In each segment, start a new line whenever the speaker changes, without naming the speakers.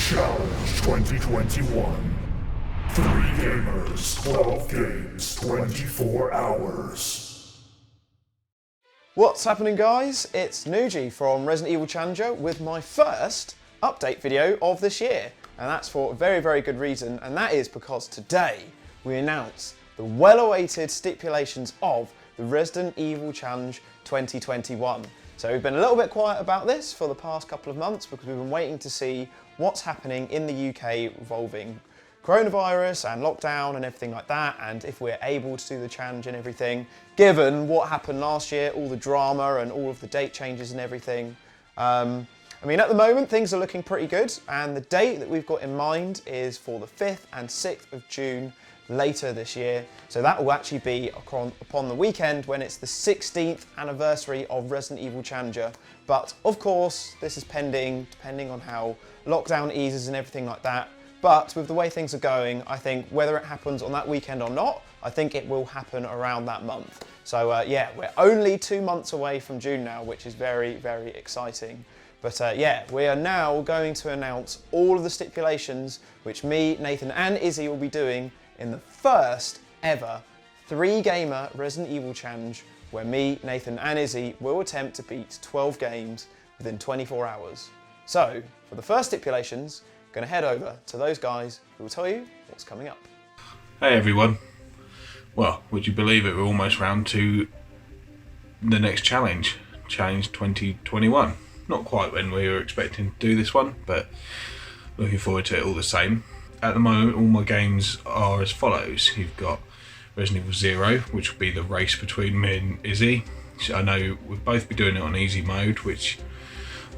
Challenge 2021. 3 gamers, 12 games, 24 hours.
What's happening, guys? It's Nougie from Resident Evil Challenger with my first update video of this year. And that's for a very, very good reason, and that is because today we announce the well-awaited stipulations of the Resident Evil Challenge 2021. So we've been a little bit quiet about this for the past couple of months because we've been waiting to see what's happening in the UK involving coronavirus and lockdown and everything like that, and if we're able to do the challenge and everything, given what happened last year, all the drama and all of the date changes and everything. I mean, at the moment, things are looking pretty good, and the date that we've got in mind is for the 5th and 6th of June later this year. So that will actually be upon the weekend when it's the 16th anniversary of Resident Evil Challenger. But of course, this is depending on how lockdown eases and everything like that. But with the way things are going, I think whether it happens on that weekend or not, I think it will happen around that month. So yeah, we're only 2 months away from June now, which is very, very exciting. But yeah, we are now going to announce all of the stipulations which me, Nathan and Izzy will be doing in the first ever 3-gamer Resident Evil Challenge, where me, Nathan and Izzy will attempt to beat 12 games within 24 hours. So, for the first stipulations, I'm going to head over to those guys who will tell you what's coming up.
Hey everyone. Well, would you believe it, we're almost round to the next challenge, Challenge 2021. Not quite when we were expecting to do this one, but looking forward to it all the same. At the moment, all my games are as follows. You've got Resident Evil 0, which will be the race between me and Izzy. So I know we'll both be doing it on easy mode, which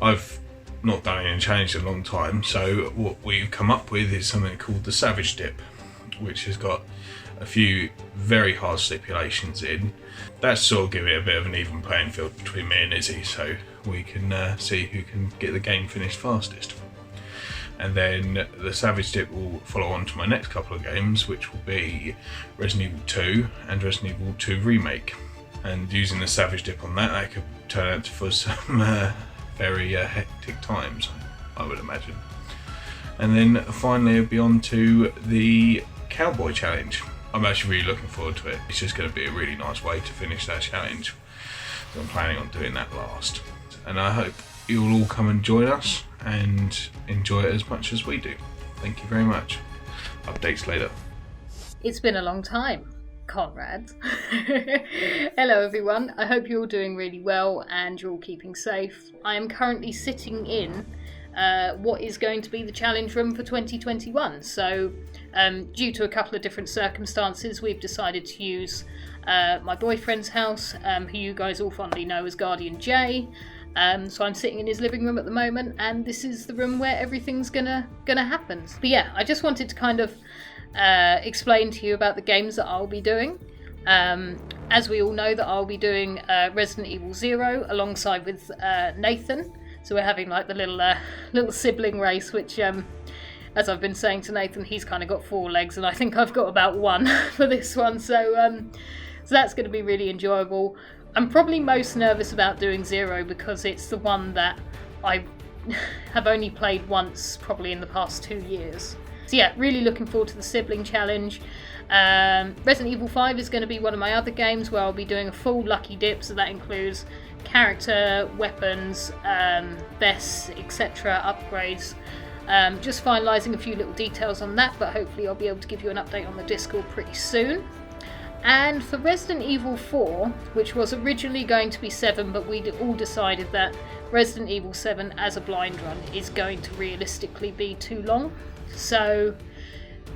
I've not done in a challenge in a long time. So what we've come up with is something called the Savage Dip, which has got a few very hard stipulations in. That's sort of give it a bit of an even playing field between me and Izzy, so we can see who can get the game finished fastest. And then the Savage Dip will follow on to my next couple of games, which will be Resident Evil 2 and Resident Evil 2 Remake. And using the Savage Dip on that could turn out for some very hectic times, I would imagine. And then finally it'll be on to the Cowboy Challenge. I'm actually really looking forward to it. It's just going to be a really nice way to finish that challenge. So I'm planning on doing that last. And I hope you'll all come and join us and enjoy it as much as we do. Thank you very much. Updates later.
It's been a long time, Conrad. Hello everyone, I hope you're all doing really well and you're all keeping safe. I am currently sitting in what is going to be the challenge room for 2021. So due to a couple of different circumstances, we've decided to use my boyfriend's house, who you guys all fondly know as Guardian J. So I'm sitting in his living room at the moment, and this is the room where everything's gonna happen. But yeah, I just wanted to kind of explain to you about the games that I'll be doing. As we all know, that I'll be doing Resident Evil 0 alongside with Nathan. So we're having like the little sibling race, which as I've been saying to Nathan, he's kind of got 4 legs, and I think I've got about 1 for this one. So that's going to be really enjoyable. I'm probably most nervous about doing 0 because it's the one that I have only played once, probably in the past 2 years. So yeah, really looking forward to the sibling challenge. Resident Evil 5 is going to be one of my other games where I'll be doing a full lucky dip, so that includes character, weapons, vests, etc., upgrades. Just finalising a few little details on that, but hopefully I'll be able to give you an update on the Discord pretty soon. And for Resident Evil 4, which was originally going to be 7, but we all decided that Resident Evil 7 as a blind run is going to realistically be too long. So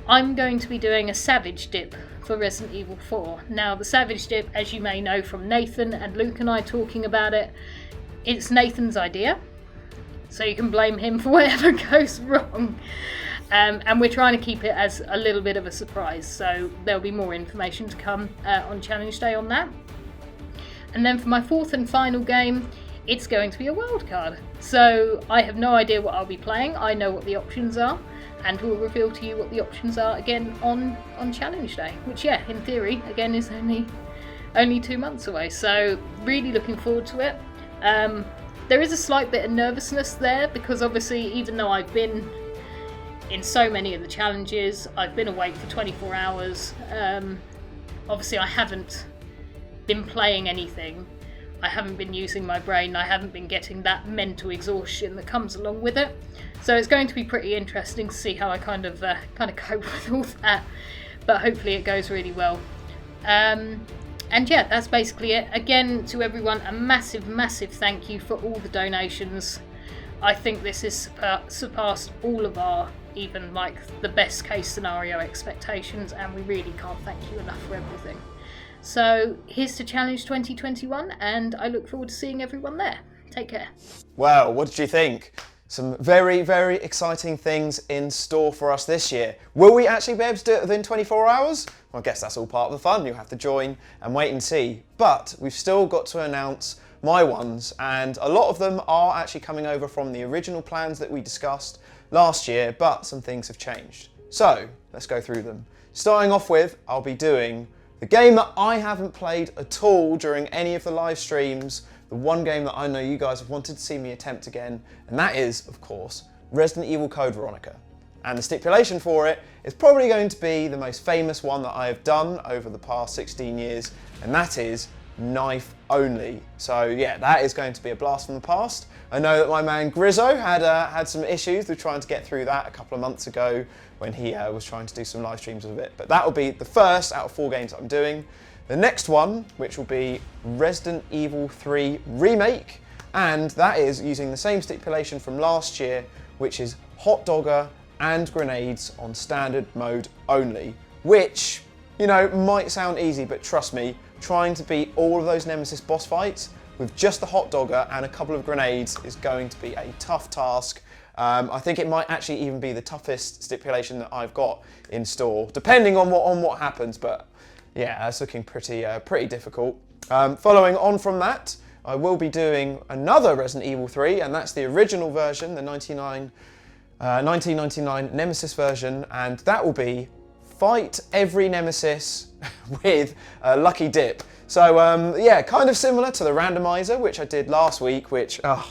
I'm going to be doing a Savage Dip for Resident Evil 4. Now the Savage Dip, as you may know from Nathan and Luke and I talking about it, it's Nathan's idea. So you can blame him for whatever goes wrong. And we're trying to keep it as a little bit of a surprise, so there'll be more information to come on Challenge Day on that. And then for my 4th and final game, it's going to be a wildcard. So I have no idea what I'll be playing. I know what the options are, and we'll reveal to you what the options are again on Challenge Day, which, yeah, in theory, again, is only 2 months away. So really looking forward to it. There is a slight bit of nervousness there because obviously, even though I've been in so many of the challenges. I've been awake for 24 hours. Obviously I haven't been playing anything. I haven't been using my brain. I haven't been getting that mental exhaustion that comes along with it. So it's going to be pretty interesting to see how I kind of cope with all that. But hopefully it goes really well. And yeah, that's basically it. Again, to everyone, a massive, massive thank you for all the donations. I think this has surpassed all of our, even like the best case scenario expectations, and we really can't thank you enough for everything. So here's to Challenge 2021, and I look forward to seeing everyone there. Take care.
Well, what did you think? Some very, very exciting things in store for us this year. Will we actually be able to do it within 24 hours? Well, I guess that's all part of the fun. You'll have to join and wait and see. But we've still got to announce my ones, and a lot of them are actually coming over from the original plans that we discussed last year, but some things have changed. So let's go through them. Starting off with, I'll be doing the game that I haven't played at all during any of the live streams, the one game that I know you guys have wanted to see me attempt again, and that is, of course, Resident Evil Code Veronica. And the stipulation for it is probably going to be the most famous one that I have done over the past 16 years, and that is knife only. So yeah, that is going to be a blast from the past. I know that my man Grizzo had some issues with trying to get through that a couple of months ago when he was trying to do some live streams of it. But that will be the first out of 4 games that I'm doing. The next one, which will be Resident Evil 3 Remake, and that is using the same stipulation from last year, which is hot dogger and grenades on standard mode only, which, you know, might sound easy, but trust me, trying to beat all of those Nemesis boss fights with just the hot dogger and a couple of grenades is going to be a tough task. I think it might actually even be the toughest stipulation that I've got in store, depending on what happens, but yeah, that's looking pretty difficult. Following on from that, I will be doing another Resident Evil 3, and that's the original version, the 1999 Nemesis version, and that will be fight every Nemesis with a lucky dip. So yeah, kind of similar to the randomizer, which I did last week, which, oh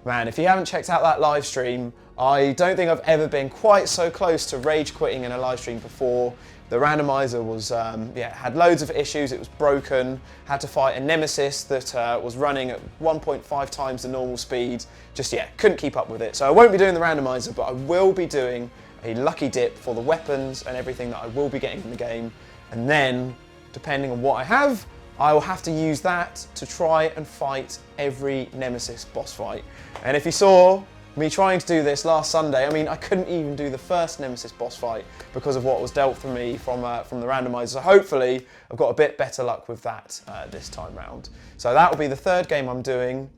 man, if you haven't checked out that live stream, I don't think I've ever been quite so close to rage quitting in a live stream before. The randomizer was, had loads of issues. It was broken, had to fight a Nemesis that was running at 1.5 times the normal speed. Just, yeah, couldn't keep up with it. So I won't be doing the randomizer, but I will be doing a lucky dip for the weapons and everything that I will be getting in the game. And then, depending on what I have, I will have to use that to try and fight every Nemesis boss fight. And if you saw me trying to do this last Sunday, I mean, I couldn't even do the first Nemesis boss fight because of what was dealt for me from the randomizer. So hopefully I've got a bit better luck with that this time round. So that will be the 3rd game I'm doing.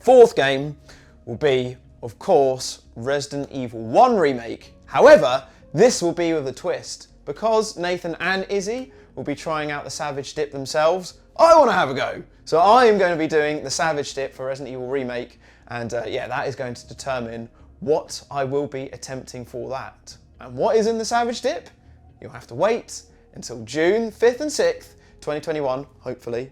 4th game will be, of course, Resident Evil 1 Remake. However, this will be with a twist. Because Nathan and Izzy will be trying out the Savage Dip themselves, I want to have a go. So I am going to be doing the Savage Dip for Resident Evil Remake, and yeah, that is going to determine what I will be attempting for that. And what is in the Savage Dip? You'll have to wait until June 5th and 6th, 2021, hopefully,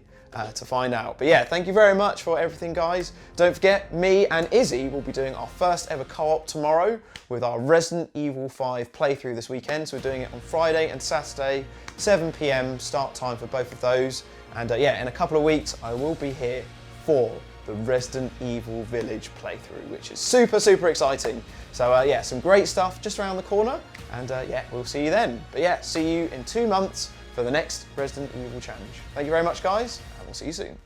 to find out. But yeah, thank you very much for everything, guys. Don't forget, me and Izzy will be doing our first ever co-op tomorrow with our Resident Evil 5 playthrough this weekend. So we're doing it on Friday and Saturday, 7 PM start time for both of those. And yeah, in a couple of weeks, I will be here for the Resident Evil Village playthrough, which is super, super exciting. So yeah, some great stuff just around the corner. And yeah, we'll see you then. But yeah, see you in 2 months for the next Resident Evil challenge. Thank you very much, guys, and we'll see you soon.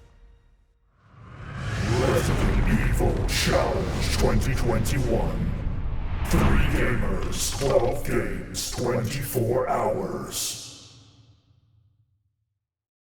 Resident Evil Challenge 2021. 3 gamers, 12 games, 24 hours.